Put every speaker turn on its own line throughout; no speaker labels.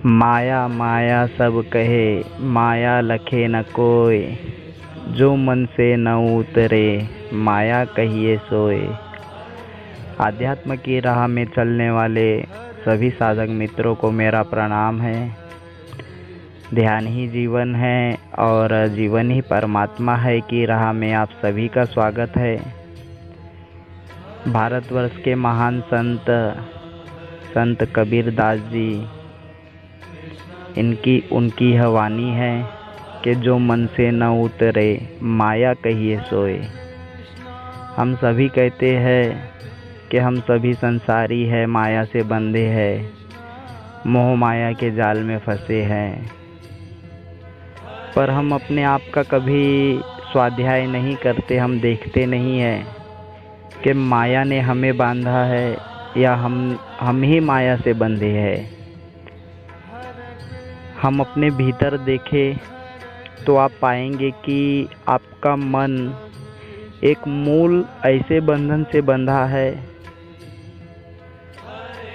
माया माया सब कहे, माया लखे न कोय। जो मन से न उतरे, माया कहिए सोए। आध्यात्म की राह में चलने वाले सभी साधक मित्रों को मेरा प्रणाम है। ध्यान ही जीवन है और जीवन ही परमात्मा है की राह में आप सभी का स्वागत है। भारतवर्ष के महान संत कबीर दास जी, उनकी यह वाणी है कि जो मन से न उतरे, माया कहिए सोए। हम सभी कहते हैं कि हम सभी संसारी है, माया से बंधे हैं, मोह माया के जाल में फंसे हैं। पर हम अपने आप का कभी स्वाध्याय नहीं करते। हम देखते नहीं हैं कि माया ने हमें बांधा है या हम ही माया से बंधे हैं। हम अपने भीतर देखें तो आप पाएंगे कि आपका मन एक मूल ऐसे बंधन से बंधा है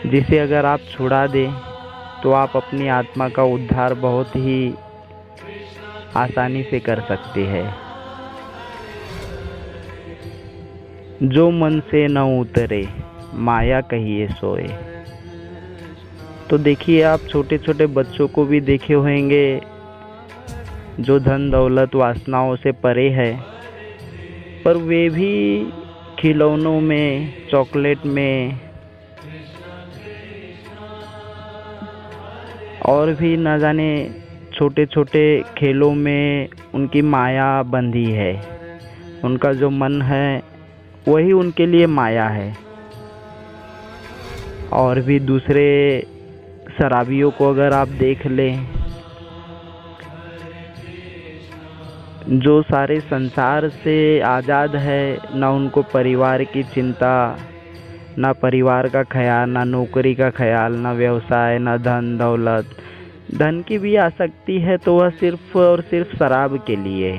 जिसे अगर आप छुड़ा दें तो आप अपनी आत्मा का उद्धार बहुत ही आसानी से कर सकते हैं। जो मन से न उतरे, माया कहिए सोए। तो देखिए, आप छोटे छोटे बच्चों को भी देखे होंगे जो धन दौलत वासनाओं से परे है, पर वे भी खिलौनों में, चॉकलेट में और भी न जाने छोटे छोटे खेलों में उनकी माया बंधी है। उनका जो मन है वही उनके लिए माया है। और भी दूसरे शराबियों को अगर आप देख लें, जो सारे संसार से आज़ाद है, ना उनको परिवार की चिंता, ना परिवार का ख्याल, ना नौकरी का ख्याल, ना व्यवसाय, ना धन दौलत। धन की भी आसक्ति है तो वह सिर्फ और सिर्फ शराब के लिए।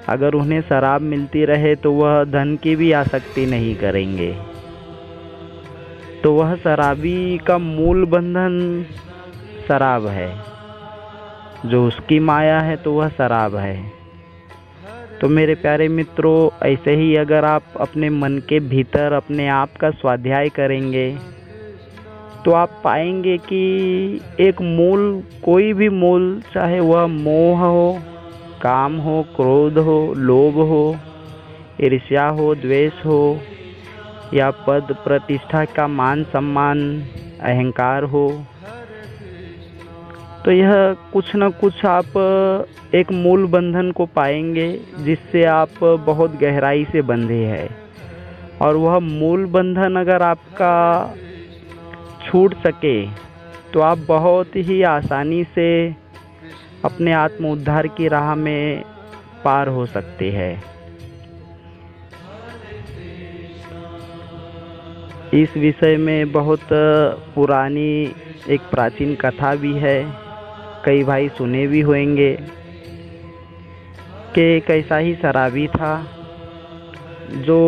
अगर उन्हें शराब मिलती रहे तो वह धन की भी आसक्ति नहीं करेंगे। तो वह शराबी का मूल बंधन शराब है। जो उसकी माया है तो वह शराब है। तो मेरे प्यारे मित्रों, ऐसे ही अगर आप अपने मन के भीतर अपने आप का स्वाध्याय करेंगे तो आप पाएंगे कि एक मूल, कोई भी मूल, चाहे वह मोह हो, काम हो, क्रोध हो, लोभ हो, ईर्ष्या हो, द्वेष हो, या पद प्रतिष्ठा का मान सम्मान, अहंकार हो, तो यह कुछ न कुछ आप एक मूल बंधन को पाएंगे जिससे आप बहुत गहराई से बंधे हैं। और वह मूल बंधन अगर आपका छूट सके तो आप बहुत ही आसानी से अपने आत्म उद्धार की राह में पार हो सकते हैं। इस विषय में बहुत पुरानी एक प्राचीन कथा भी है, कई भाई सुने भी होंगे, कि एक ऐसा ही शराबी था जो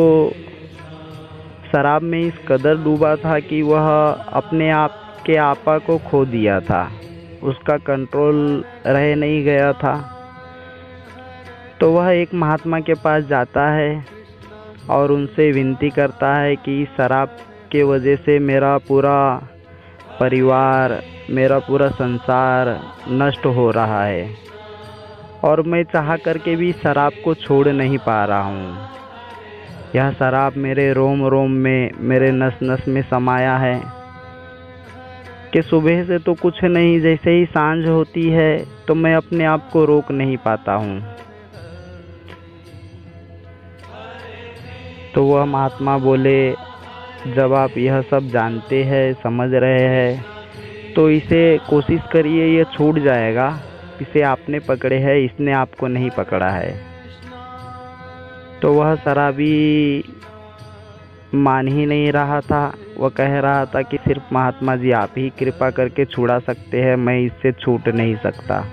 शराब में इस कदर डूबा था कि वह अपने आप के आपा को खो दिया था। उसका कंट्रोल रह नहीं गया था। तो वह एक महात्मा के पास जाता है और उनसे विनती करता है कि शराब के वजह से मेरा पूरा परिवार, मेरा पूरा संसार नष्ट हो रहा है और मैं चाह करके भी शराब को छोड़ नहीं पा रहा हूँ। यह शराब मेरे रोम रोम में, मेरे नस नस में समाया है कि सुबह से तो कुछ नहीं, जैसे ही सांझ होती है तो मैं अपने आप को रोक नहीं पाता हूँ। तो वह महात्मा बोले, जब आप यह सब जानते हैं, समझ रहे हैं, तो इसे कोशिश करिए, यह छूट जाएगा। इसे आपने पकड़े है, इसने आपको नहीं पकड़ा है। तो वह शराबी मान ही नहीं रहा था। वह कह रहा था कि सिर्फ महात्मा जी आप ही कृपा करके छुड़ा सकते हैं, मैं इससे छूट नहीं सकता।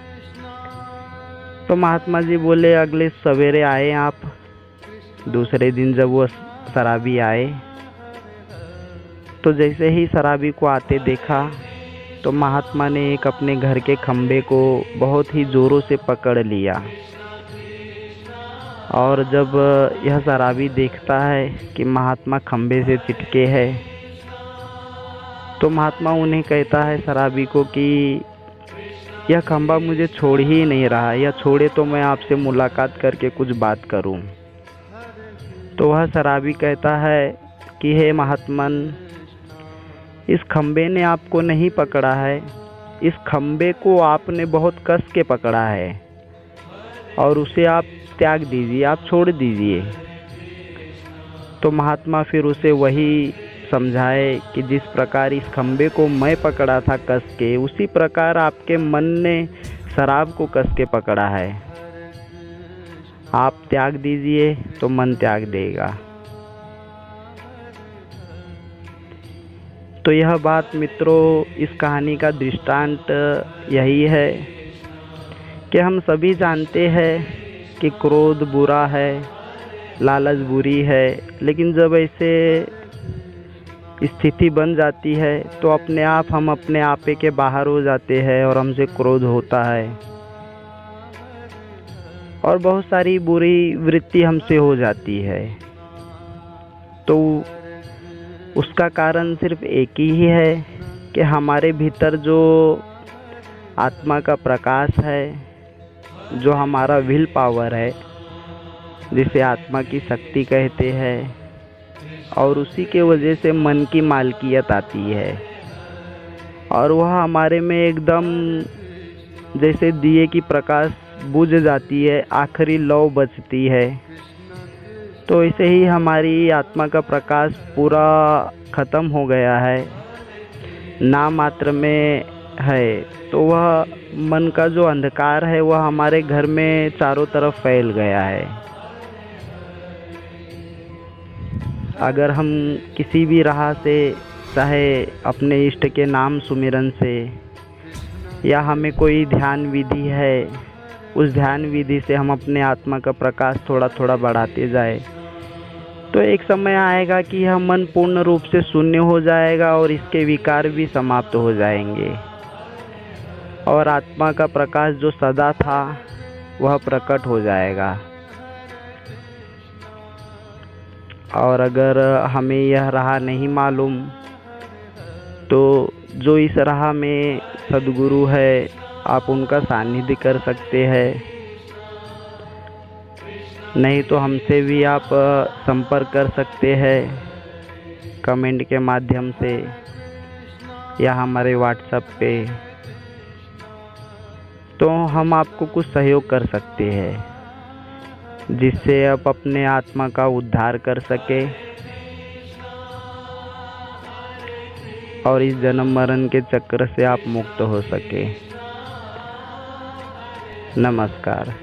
तो महात्मा जी बोले, अगले सवेरे आए आप। दूसरे दिन जब वो शराबी आए तो जैसे ही शराबी को आते देखा तो महात्मा ने एक अपने घर के खंबे को बहुत ही जोरों से पकड़ लिया। और जब यह शराबी देखता है कि महात्मा खंबे से चिटके है, तो महात्मा उन्हें कहता है शराबी को कि यह खंबा मुझे छोड़ ही नहीं रहा, या छोड़े तो मैं आपसे मुलाकात करके कुछ बात करूं। तो वह शराबी कहता है कि हे महात्मन, इस खंबे ने आपको नहीं पकड़ा है, इस खंबे को आपने बहुत कस के पकड़ा है और उसे आप त्याग दीजिए, आप छोड़ दीजिए। तो महात्मा फिर उसे वही समझाए कि जिस प्रकार इस खंबे को मैं पकड़ा था कस के, उसी प्रकार आपके मन ने शराब को कस के पकड़ा है। आप त्याग दीजिए तो मन त्याग देगा। तो यह बात मित्रों, इस कहानी का दृष्टांत यही है कि हम सभी जानते हैं कि क्रोध बुरा है, लालच बुरी है, लेकिन जब ऐसे स्थिति बन जाती है तो अपने आप हम अपने आपे के बाहर हो जाते हैं और हमसे क्रोध होता है और बहुत सारी बुरी वृत्ति हमसे हो जाती है। तो उसका कारण सिर्फ एक ही है कि हमारे भीतर जो आत्मा का प्रकाश है, जो हमारा विल पावर है, जिसे आत्मा की शक्ति कहते हैं, और उसी के वजह से मन की मालकियत आती है और वह हमारे में एकदम जैसे दिए की प्रकाश बुझ जाती है, आखिरी लौ बचती है। तो ऐसे ही हमारी आत्मा का प्रकाश पूरा ख़त्म हो गया है, नाम मात्र में है। तो वह मन का जो अंधकार है वह हमारे घर में चारों तरफ फैल गया है। अगर हम किसी भी राह से, चाहे अपने इष्ट के नाम सुमिरन से, या हमें कोई ध्यान विधि है, उस ध्यान विधि से हम अपने आत्मा का प्रकाश थोड़ा थोड़ा बढ़ाते जाए, तो एक समय आएगा कि यह मन पूर्ण रूप से शून्य हो जाएगा और इसके विकार भी समाप्त हो जाएंगे और आत्मा का प्रकाश जो सदा था वह प्रकट हो जाएगा। और अगर हमें यह राह नहीं मालूम, तो जो इस राह में सद्गुरु है, आप उनका सानिध्य कर सकते हैं। नहीं तो हमसे भी आप संपर्क कर सकते हैं कमेंट के माध्यम से या हमारे व्हाट्सएप पे। तो हम आपको कुछ सहयोग कर सकते हैं जिससे आप अपने आत्मा का उद्धार कर सके और इस जन्म मरण के चक्र से आप मुक्त हो सके। नमस्कार।